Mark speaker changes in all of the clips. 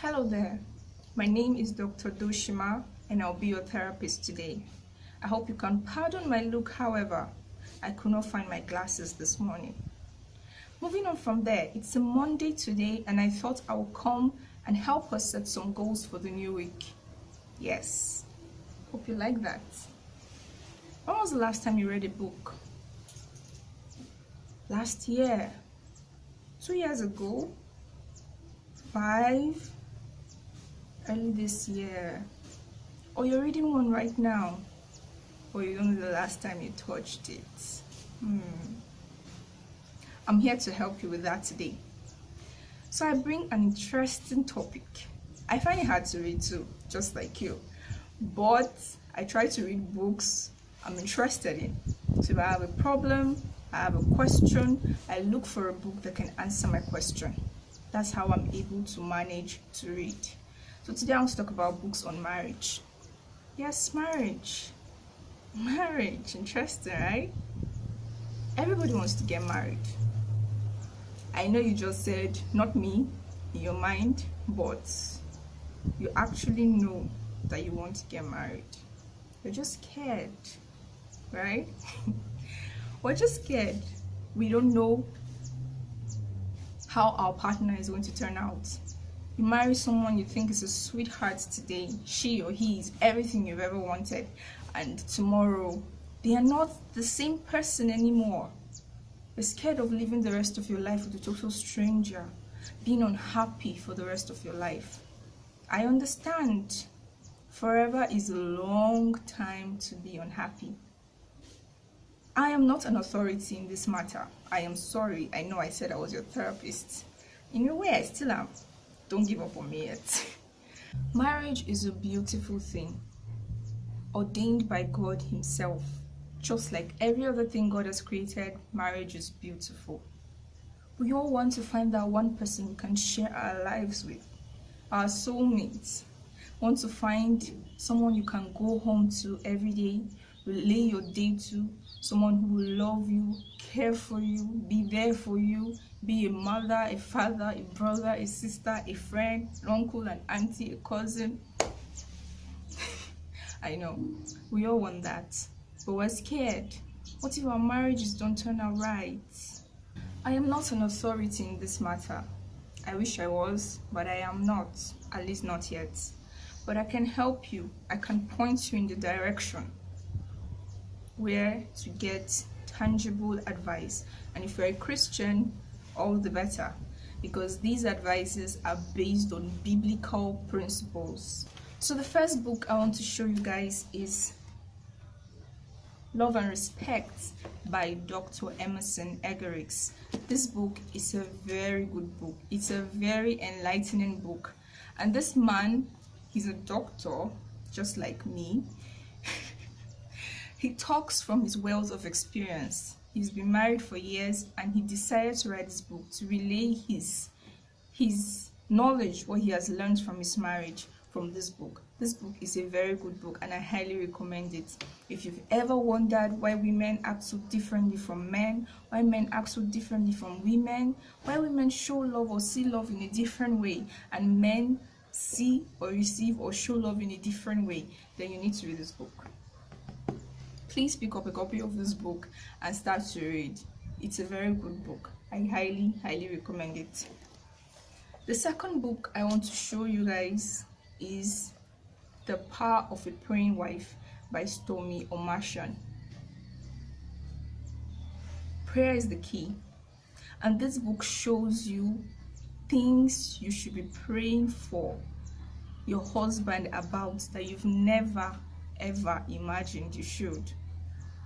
Speaker 1: Hello there, my name is Dr. Doshima and I'll be your therapist today. I hope you can pardon my look, however, I could not find my glasses this morning. Moving on from there, it's a Monday today and I thought I would come and help us set some goals for the new week. Yes, hope you like that. When was the last time you read a book? Last year? 2 years ago? 5? Early this year? Or you're reading one right now? Or you don't know the last time you touched it? I'm here to help you with that today. So I bring an interesting topic. I find it hard to read too, just like you. But I try to read books I'm interested in. So if I have a problem, I have a question, I look for a book that can answer my question. That's how I'm able to manage to read. So today I want to talk about books on marriage. Yes, marriage. Marriage, interesting, right? Everybody wants to get married. I know you just said, not me, in your mind, but you actually know that you want to get married. You're just scared, right? We're just scared. We don't know how our partner is going to turn out. You marry someone you think is a sweetheart today, she or he is everything you've ever wanted, and tomorrow they are not the same person anymore. You're scared of living the rest of your life with a total stranger, being unhappy for the rest of your life. I understand. Forever is a long time to be unhappy. I am not an authority in this matter. I am sorry. I know I said I was your therapist. In a way, I still am. Don't give up on me yet. Marriage is a beautiful thing, ordained by God Himself. Just like every other thing God has created, marriage is beautiful. We all want to find that one person we can share our lives with, our soulmates. Want to find someone you can go home to every day, relay your day to, someone who will love you, care for you, be there for you, be a mother, a father, a brother, a sister, a friend, an uncle, an auntie, a cousin. I know, we all want that, but we're scared. What if our marriages don't turn out right? I am not an authority in this matter. I wish I was, but I am not, at least not yet. But I can help you. I can point you in the direction where to get tangible advice. And if you're a Christian, all the better, because these advices are based on biblical principles. So the first book I want to show you guys is Love and Respect by Dr. Emerson Eggerichs. This book is a very good book. It's a very enlightening book. And this man, he's a doctor, just like me. He talks from his wealth of experience. He's been married for years and he decided to write this book to relay his knowledge, what he has learned from his marriage, from this book. This book is a very good book and I highly recommend it. If you've ever wondered why women act so differently from men, why men act so differently from women, why women show love or see love in a different way and men see or receive or show love in a different way, then you need to read this book. Please pick up a copy of this book and start to read. It's a very good book. I highly recommend it. The second book I want to show you guys is The Power of a Praying Wife by Stormie Omartian. Prayer is the key, and this book shows you things you should be praying for your husband about that you've never ever imagined you should.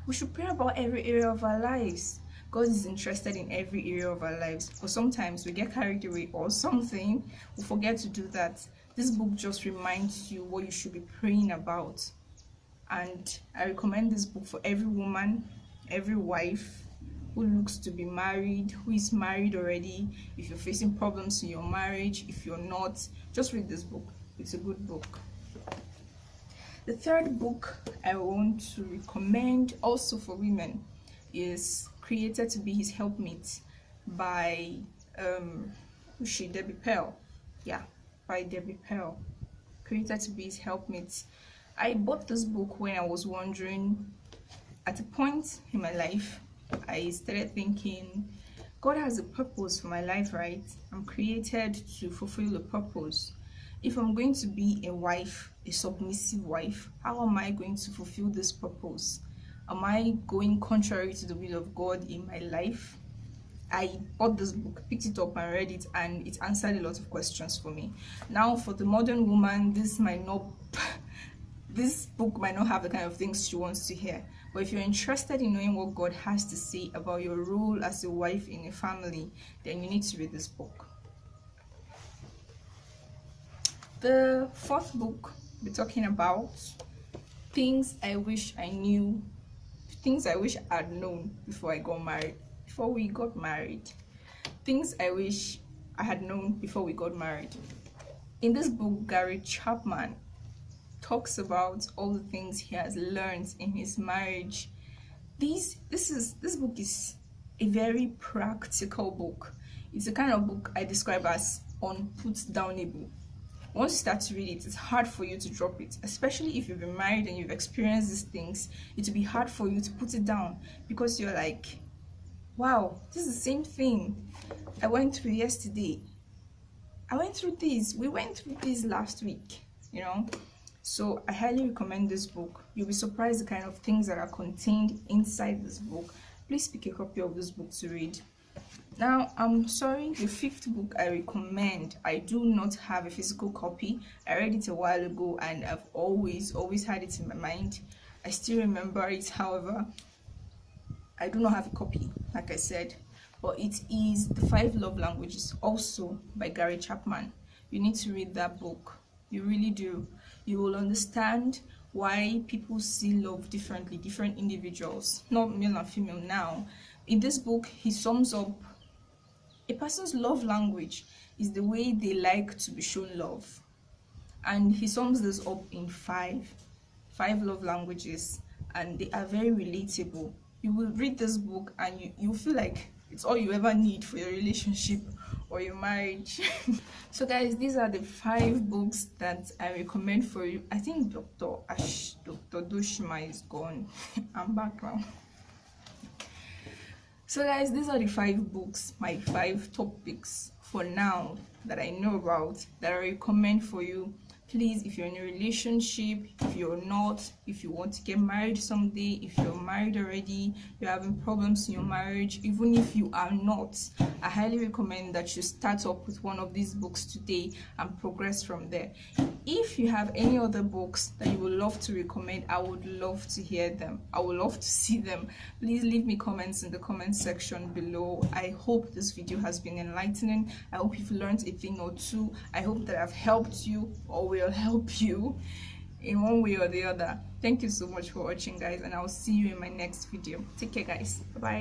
Speaker 1: We should pray about every area of our lives. God is interested in every area of our lives, but sometimes we get carried away or something, we forget to do that. This book just reminds you what you should be praying about. And I recommend this book for every woman, every wife who looks to be married, who is married already. If you're facing problems in your marriage, if you're not, just read this book. It's a good book. The third book I want to recommend also for women is Created to Be His Helpmeet by Debi Pearl. Yeah, by Debi Pearl, created to be His Helpmeet. I bought this book when I was wondering, at a point in my life, I started thinking, God has a purpose for my life, right? I'm created to fulfill a purpose. If I'm going to be a wife, a submissive wife, how am I going to fulfill this purpose? Am I going contrary to the will of God in my life? I bought this book, picked it up and read it, and it answered a lot of questions for me. Now, for the modern woman, this book might not have the kind of things she wants to hear. But if you're interested in knowing what God has to say about your role as a wife in a family, then you need to read this book. The fourth book we're talking about, things I wish I knew, things I wish I'd known before we got married. Things I wish I had known before we got married. In this book, Gary Chapman talks about all the things he has learned in his marriage. This book is a very practical book. It's the kind of book I describe as unput-downable. Once you start to read it, it's hard for you to drop it, especially if you've been married and you've experienced these things. It will be hard for you to put it down because you're like, wow, this is the same thing I went through yesterday. I went through this. We went through this last week, you know. So I highly recommend this book. You'll be surprised the kind of things that are contained inside this book. Please pick a copy of this book to read. Now, I'm sorry, the fifth book I recommend, I do not have a physical copy. I read it a while ago and I've always had it in my mind. I still remember it, however, I do not have a copy, like I said. But it is The 5 Love Languages, also by Gary Chapman. You need to read that book. You really do. You will understand why people see love differently, different individuals, not male and female now. In this book, he sums up a person's love language is the way they like to be shown love. And he sums this up in five love languages, and they are very relatable. You will read this book and you feel like it's all you ever need for your relationship or your marriage. So guys, these are the 5 books that I recommend for you. I think Dr. Doshima is gone. I'm back now. So guys, these are the 5 books, my 5 top picks for now that I know about, that I recommend for you. Please, if you're in a relationship, if you're not, if you want to get married someday, if you're married already, you're having problems in your marriage, even if you are not, I highly recommend that you start up with one of these books today and progress from there. If you have any other books that you would love to recommend, I would love to hear them. I would love to see them. Please leave me comments in the comment section below. I hope this video has been enlightening. I hope you've learned a thing or two. I hope that I've helped you or will help you in one way or the other. Thank you so much for watching, guys, and I'll see you in my next video. Take care, guys. Bye bye.